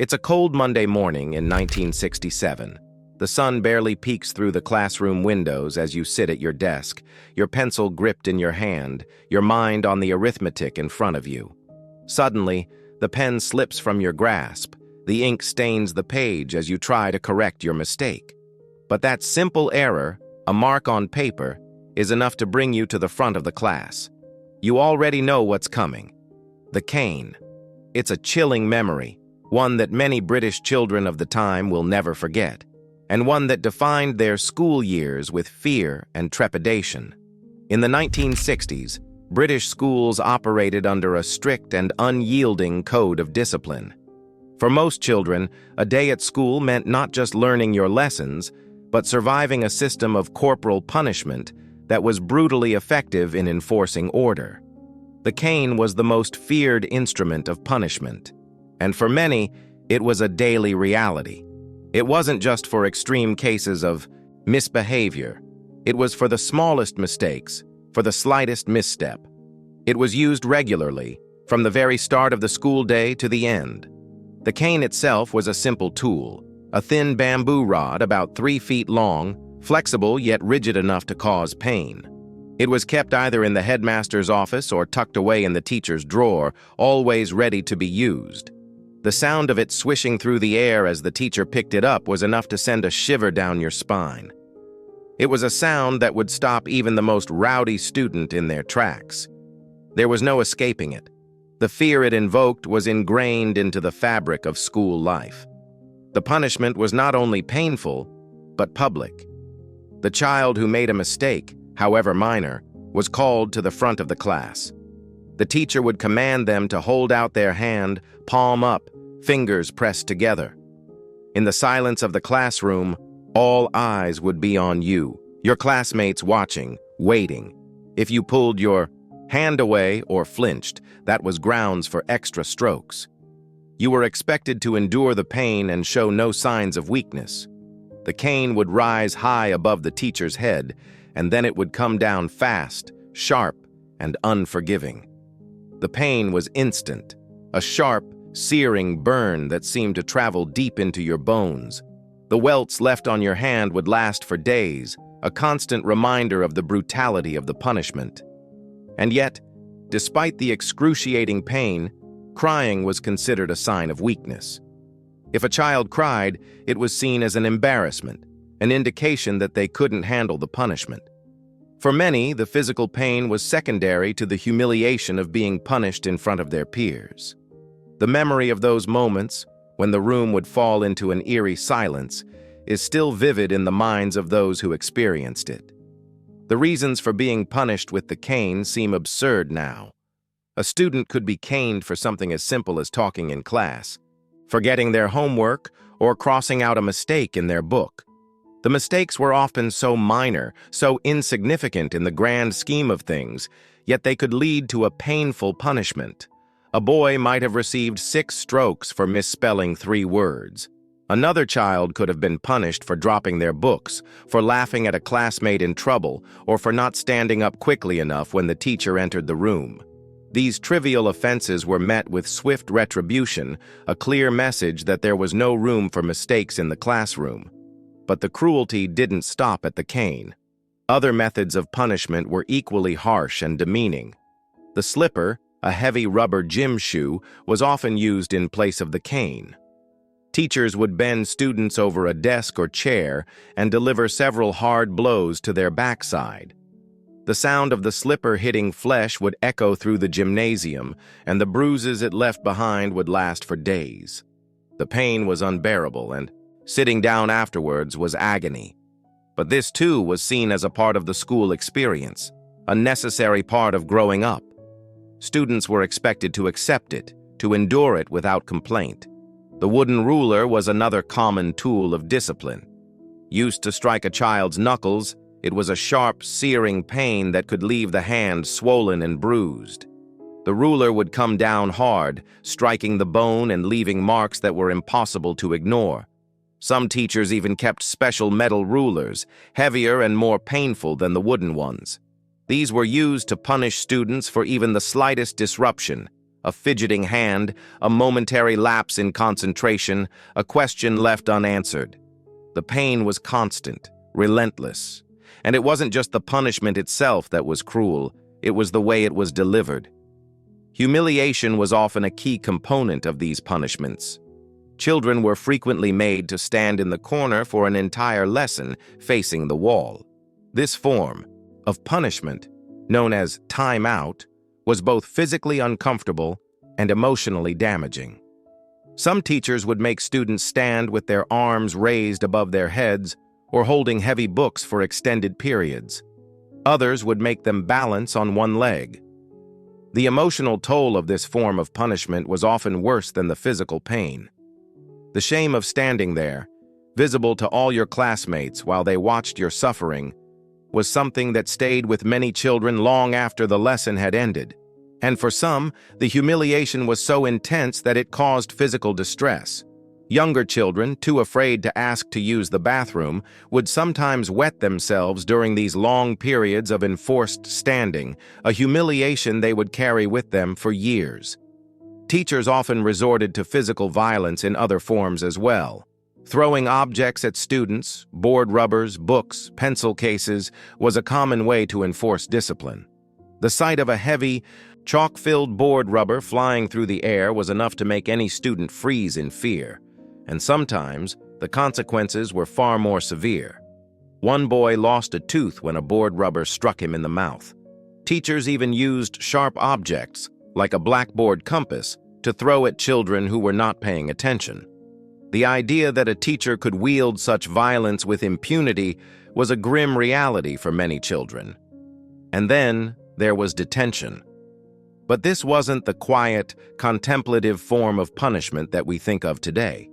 It's a cold Monday morning in 1967. The sun barely peeks through the classroom windows as you sit at your desk, your pencil gripped in your hand, your mind on the arithmetic in front of you. Suddenly, the pen slips from your grasp. The ink stains the page as you try to correct your mistake. But that simple error, a mark on paper, is enough to bring you to the front of the class. You already know what's coming. The cane. It's a chilling memory, one that many British children of the time will never forget, and one that defined their school years with fear and trepidation. In the 1960s, British schools operated under a strict and unyielding code of discipline. For most children, a day at school meant not just learning your lessons, but surviving a system of corporal punishment that was brutally effective in enforcing order. The cane was the most feared instrument of punishment, and for many, it was a daily reality. It wasn't just for extreme cases of misbehavior. It was for the smallest mistakes, for the slightest misstep. It was used regularly, from the very start of the school day to the end. The cane itself was a simple tool, a thin bamboo rod about 3 feet long, flexible yet rigid enough to cause pain. It was kept either in the headmaster's office or tucked away in the teacher's drawer, always ready to be used. The sound of it swishing through the air as the teacher picked it up was enough to send a shiver down your spine. It was a sound that would stop even the most rowdy student in their tracks. There was no escaping it. The fear it invoked was ingrained into the fabric of school life. The punishment was not only painful, but public. The child who made a mistake, however minor, was called to the front of the class. The teacher would command them to hold out their hand, palm up, fingers pressed together. In the silence of the classroom, all eyes would be on you, your classmates watching, waiting. If you pulled your hand away or flinched, that was grounds for extra strokes. You were expected to endure the pain and show no signs of weakness. The cane would rise high above the teacher's head, and then it would come down fast, sharp, and unforgiving. The pain was instant, a sharp, searing burn that seemed to travel deep into your bones. The welts left on your hand would last for days, a constant reminder of the brutality of the punishment. And yet, despite the excruciating pain, crying was considered a sign of weakness. If a child cried, it was seen as an embarrassment, an indication that they couldn't handle the punishment. For many, the physical pain was secondary to the humiliation of being punished in front of their peers. The memory of those moments, when the room would fall into an eerie silence, is still vivid in the minds of those who experienced it. The reasons for being punished with the cane seem absurd now. A student could be caned for something as simple as talking in class, forgetting their homework, or crossing out a mistake in their book. The mistakes were often so minor, so insignificant in the grand scheme of things, yet they could lead to a painful punishment. A boy might have received 6 strokes for misspelling 3 words. Another child could have been punished for dropping their books, for laughing at a classmate in trouble, or for not standing up quickly enough when the teacher entered the room. These trivial offenses were met with swift retribution, a clear message that there was no room for mistakes in the classroom. But the cruelty didn't stop at the cane. Other methods of punishment were equally harsh and demeaning. The slipper, a heavy rubber gym shoe, was often used in place of the cane. Teachers would bend students over a desk or chair and deliver several hard blows to their backside. The sound of the slipper hitting flesh would echo through the gymnasium, and the bruises it left behind would last for days. The pain was unbearable, and sitting down afterwards was agony. But this too was seen as a part of the school experience, a necessary part of growing up. Students were expected to accept it, to endure it without complaint. The wooden ruler was another common tool of discipline. Used to strike a child's knuckles, it was a sharp, searing pain that could leave the hand swollen and bruised. The ruler would come down hard, striking the bone and leaving marks that were impossible to ignore. Some teachers even kept special metal rulers, heavier and more painful than the wooden ones. These were used to punish students for even the slightest disruption, A fidgeting hand, a momentary lapse in concentration, a question left unanswered. The pain was constant, relentless. And it wasn't just the punishment itself that was cruel, it was the way it was delivered. Humiliation was often a key component of these punishments. Children were frequently made to stand in the corner for an entire lesson facing the wall. This form of punishment, known as time out, was both physically uncomfortable and emotionally damaging. Some teachers would make students stand with their arms raised above their heads or holding heavy books for extended periods. Others would make them balance on one leg. The emotional toll of this form of punishment was often worse than the physical pain. The shame of standing there, visible to all your classmates while they watched your suffering, was something that stayed with many children long after the lesson had ended. And for some, the humiliation was so intense that it caused physical distress. Younger children, too afraid to ask to use the bathroom, would sometimes wet themselves during these long periods of enforced standing, a humiliation they would carry with them for years. Teachers often resorted to physical violence in other forms as well. Throwing objects at students, board rubbers, books, pencil cases, was a common way to enforce discipline. The sight of a heavy, chalk-filled board rubber flying through the air was enough to make any student freeze in fear. And sometimes, the consequences were far more severe. One boy lost a tooth when a board rubber struck him in the mouth. Teachers even used sharp objects, like a blackboard compass, to throw at children who were not paying attention. The idea that a teacher could wield such violence with impunity was a grim reality for many children. And then there was detention. But this wasn't the quiet, contemplative form of punishment that we think of today.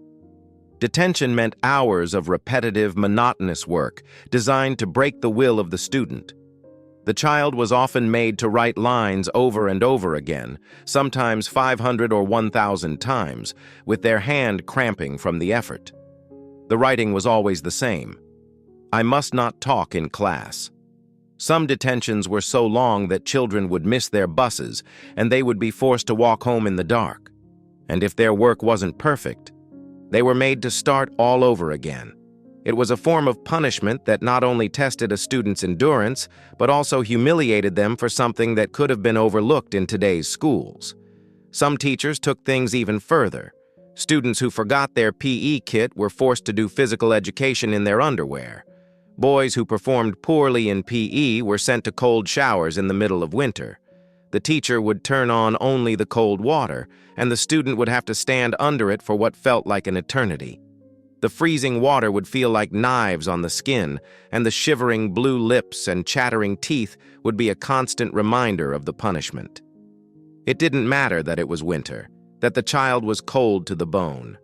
Detention meant hours of repetitive, monotonous work designed to break the will of the student. The child was often made to write lines over and over again, sometimes 500 or 1,000 times, with their hand cramping from the effort. The writing was always the same. I must not talk in class. Some detentions were so long that children would miss their buses and they would be forced to walk home in the dark. And if their work wasn't perfect, they were made to start all over again. It was a form of punishment that not only tested a student's endurance, but also humiliated them for something that could have been overlooked in today's schools. Some teachers took things even further. Students who forgot their PE kit were forced to do physical education in their underwear. Boys who performed poorly in PE were sent to cold showers in the middle of winter. The teacher would turn on only the cold water, and the student would have to stand under it for what felt like an eternity. The freezing water would feel like knives on the skin, and the shivering blue lips and chattering teeth would be a constant reminder of the punishment. It didn't matter that it was winter, that the child was cold to the bone.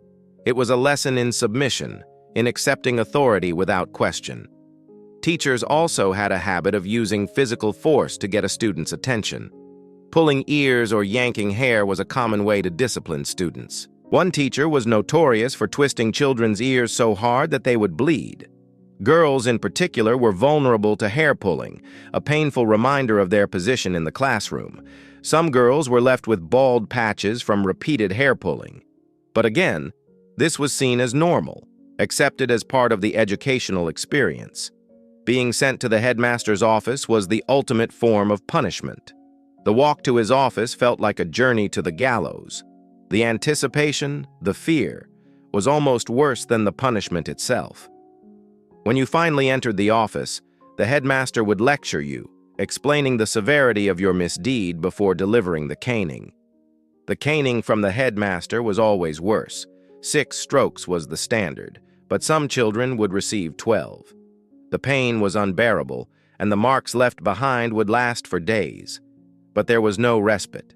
It was a lesson in submission, in accepting authority without question. Teachers also had a habit of using physical force to get a student's attention. Pulling ears or yanking hair was a common way to discipline students. One teacher was notorious for twisting children's ears so hard that they would bleed. Girls, in particular, were vulnerable to hair pulling, a painful reminder of their position in the classroom. Some girls were left with bald patches from repeated hair pulling. But again, this was seen as normal, accepted as part of the educational experience. Being sent to the headmaster's office was the ultimate form of punishment. The walk to his office felt like a journey to the gallows. The anticipation, the fear, was almost worse than the punishment itself. When you finally entered the office, the headmaster would lecture you, explaining the severity of your misdeed before delivering the caning. The caning from the headmaster was always worse. 6 strokes was the standard, but some children would receive 12. The pain was unbearable, and the marks left behind would last for days. But there was no respite.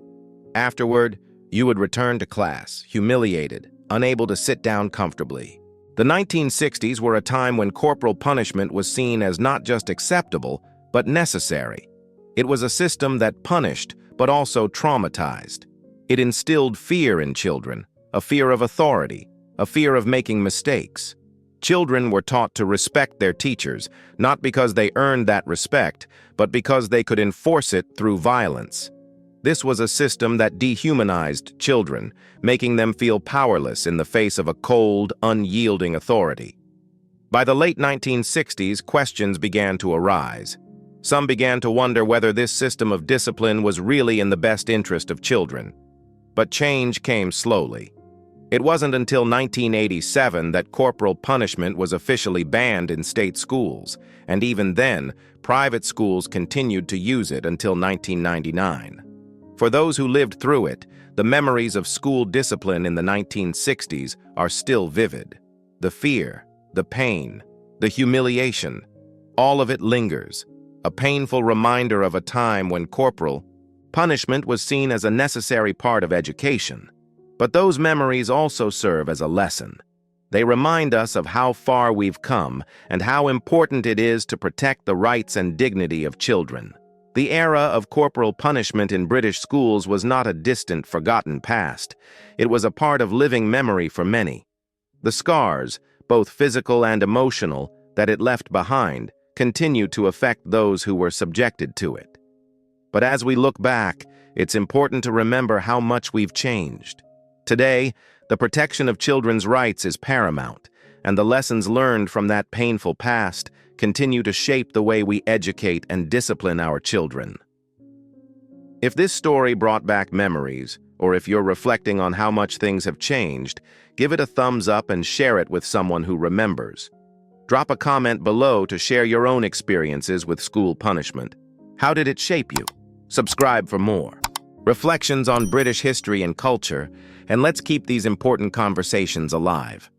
Afterward, you would return to class, humiliated, unable to sit down comfortably. The 1960s were a time when corporal punishment was seen as not just acceptable, but necessary. It was a system that punished, but also traumatized. It instilled fear in children, a fear of authority, a fear of making mistakes. Children were taught to respect their teachers, not because they earned that respect, but because they could enforce it through violence. This was a system that dehumanized children, making them feel powerless in the face of a cold, unyielding authority. By the late 1960s, questions began to arise. Some began to wonder whether this system of discipline was really in the best interest of children. But change came slowly. It wasn't until 1987 that corporal punishment was officially banned in state schools, and even then, private schools continued to use it until 1999. For those who lived through it, the memories of school discipline in the 1960s are still vivid. The fear, the pain, the humiliation, all of it lingers, a painful reminder of a time when corporal punishment was seen as a necessary part of education. But those memories also serve as a lesson. They remind us of how far we've come and how important it is to protect the rights and dignity of children. The era of corporal punishment in British schools was not a distant, forgotten past. It was a part of living memory for many. The scars, both physical and emotional, that it left behind continue to affect those who were subjected to it. But as we look back, it's important to remember how much we've changed. Today, the protection of children's rights is paramount, and the lessons learned from that painful past continue to shape the way we educate and discipline our children. If this story brought back memories, or if you're reflecting on how much things have changed, give it a thumbs up and share it with someone who remembers. Drop a comment below to share your own experiences with school punishment. How did it shape you? Subscribe for more reflections on British history and culture, and let's keep these important conversations alive.